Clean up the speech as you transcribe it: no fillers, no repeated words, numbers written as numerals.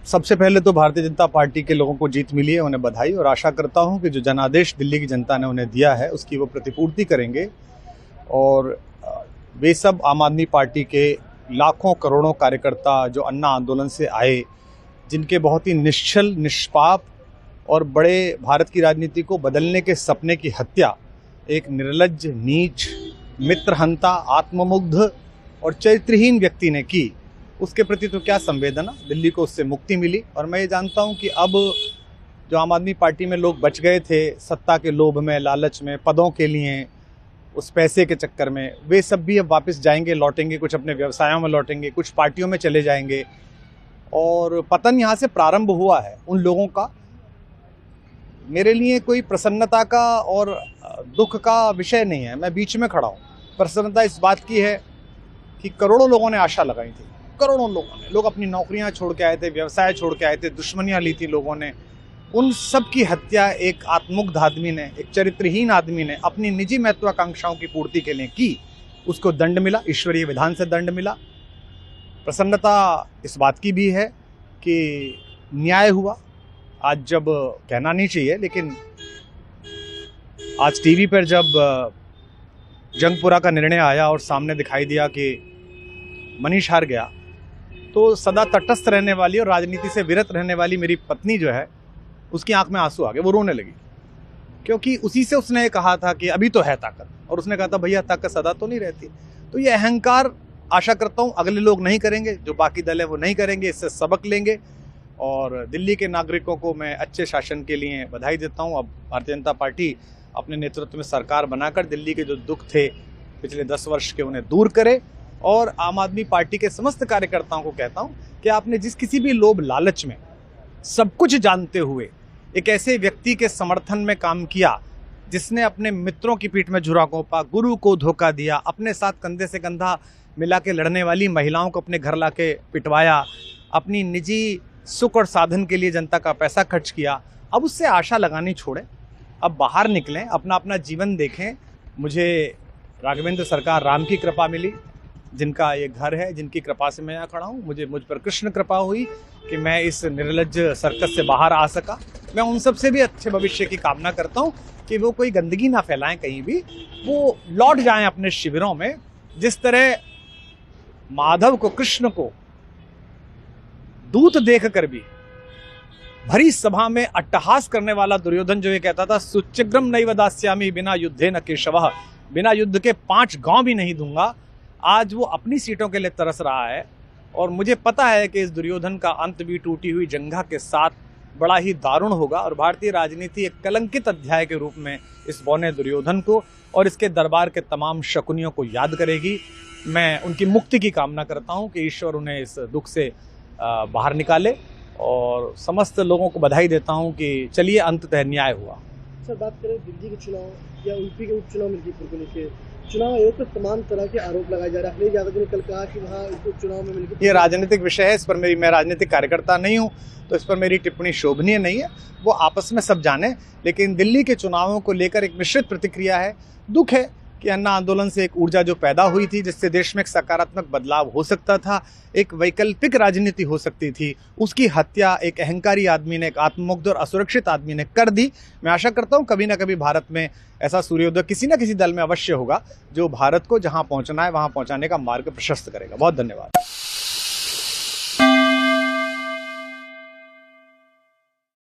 सबसे पहले तो भारतीय जनता पार्टी के लोगों को जीत मिली है, उन्हें बधाई, और आशा करता हूं कि जो जनादेश दिल्ली की जनता ने उन्हें दिया है उसकी वो प्रतिपूर्ति करेंगे। और वे सब आम आदमी पार्टी के लाखों करोड़ों कार्यकर्ता जो अन्ना आंदोलन से आए, जिनके बहुत ही निश्चल, निष्पाप और बड़े भारत की राजनीति को बदलने के सपने की हत्या एक निर्लज्ज, नीच, मित्रहंता, आत्ममुग्ध और चरित्रहीन व्यक्ति ने की, उसके प्रति तो क्या संवेदना। दिल्ली को उससे मुक्ति मिली। और मैं ये जानता हूं कि अब जो आम आदमी पार्टी में लोग बच गए थे सत्ता के लोभ में, लालच में, पदों के लिए, उस पैसे के चक्कर में, वे सब भी अब वापस जाएंगे, लौटेंगे, कुछ अपने व्यवसायों में लौटेंगे, कुछ पार्टियों में चले जाएंगे। और पतन यहाँ से प्रारंभ हुआ है उन लोगों का। मेरे लिए कोई प्रसन्नता का और दुख का विषय नहीं है, मैं बीच में खड़ा हूँ। प्रसन्नता इस बात की है कि करोड़ों लोगों ने आशा लगाई थी, करोड़ों लोग अपनी नौकरियां छोड़ के आए थे, व्यवसाय छोड़ के आए थे, दुश्मनियां ली थी लोगों ने। उन सब की हत्या एक आत्ममुग्ध आदमी ने, एक चरित्रहीन आदमी ने अपनी निजी महत्वाकांक्षाओं की पूर्ति के लिए की। उसको दंड मिला, ईश्वरीय विधान से दंड मिला। प्रसन्नता इस बात की भी है कि न्याय हुआ। आज जब कहना नहीं चाहिए, लेकिन आज टीवी पर जब जंगपुरा का निर्णय आया और सामने दिखाई दिया कि मनीष हार गया, तो सदा तटस्थ रहने वाली और राजनीति से विरत रहने वाली मेरी पत्नी जो है, उसकी आंख में आंसू आ गए, वो रोने लगी। क्योंकि उसी से उसने कहा था कि अभी तो है ताकत, और उसने कहा था भैया ताकत सदा तो नहीं रहती। तो ये अहंकार आशा करता हूँ अगले लोग नहीं करेंगे, जो बाकी दल है वो नहीं करेंगे, इससे सबक लेंगे। और दिल्ली के नागरिकों को मैं अच्छे शासन के लिए बधाई देता हूँ। अब भारतीय जनता पार्टी अपने नेतृत्व में सरकार बनाकर दिल्ली के जो दुख थे पिछले 10 वर्ष के, उन्हें दूर करे। और आम आदमी पार्टी के समस्त कार्यकर्ताओं को कहता हूं कि आपने जिस किसी भी लोभ लालच में, सब कुछ जानते हुए एक ऐसे व्यक्ति के समर्थन में काम किया जिसने अपने मित्रों की पीठ में झुरा घोंपा, गुरु को धोखा दिया, अपने साथ कंधे से कंधा मिला के लड़ने वाली महिलाओं को अपने घर ला के पिटवाया, अपनी निजी सुख और साधन के लिए जनता का पैसा खर्च किया, अब उससे आशा लगानी छोड़ें, अब बाहर निकलें, अपना अपना जीवन देखें। मुझे राघवेंद्र सरकार राम की कृपा मिली, जिनका ये घर है, जिनकी कृपा से मैं यहाँ खड़ा हूँ। मुझ पर कृष्ण कृपा हुई कि मैं इस निर्लज्ज सर्कस से बाहर आ सका। मैं उन सब से भी अच्छे भविष्य की कामना करता हूँ कि वो कोई गंदगी ना फैलाएं कहीं भी, वो लौट जाएं अपने शिविरों में। जिस तरह माधव को, कृष्ण को दूत देख कर भी भरी सभा में अट्टहास करने वाला दुर्योधन जो ये कहता था सुचिग्रम नैव दास्यामि बिना युद्धे न केशवः, बिना युद्ध के 5 गांव भी नहीं दूंगा, आज वो अपनी सीटों के लिए तरस रहा है। और मुझे पता है कि इस दुर्योधन का अंत भी टूटी हुई जंघा के साथ बड़ा ही दारुण होगा, और भारतीय राजनीति एक कलंकित अध्याय के रूप में इस बौने दुर्योधन को और इसके दरबार के तमाम शकुनियों को याद करेगी। मैं उनकी मुक्ति की कामना करता हूं कि ईश्वर उन्हें इस दुख से बाहर निकाले, और समस्त लोगों को बधाई देता हूं कि चलिए अंततः न्याय हुआ। सर, बात करें दिल्ली के चुनाव या यूपी के उपचुनाव मिल्कीपुर को लेकर, चुनाव आयोग पर तमाम तरह के आरोप लगाए जा रहे हैं। अखिलेश यादव ने कल कहा कि वहाँ उपचुनाव में मिल्कीपुर, ये राजनीतिक विषय है, इस पर मैं राजनीतिक कार्यकर्ता नहीं हूँ, तो इस पर मेरी टिप्पणी शोभनीय नहीं है, वो आपस में सब जाने। लेकिन दिल्ली के चुनावों को लेकर एक मिश्रित प्रतिक्रिया है। दुख है कि अन्ना आंदोलन से एक ऊर्जा जो पैदा हुई थी, जिससे देश में एक सकारात्मक बदलाव हो सकता था, एक वैकल्पिक राजनीति हो सकती थी, उसकी हत्या एक अहंकारी आदमी ने, एक आत्ममुग्ध और असुरक्षित आदमी ने कर दी। मैं आशा करता हूं कभी ना कभी भारत में ऐसा सूर्योदय किसी न किसी दल में अवश्य होगा, जो भारत को जहां पहुंचना है वहां पहुंचाने का मार्ग प्रशस्त करेगा। बहुत धन्यवाद।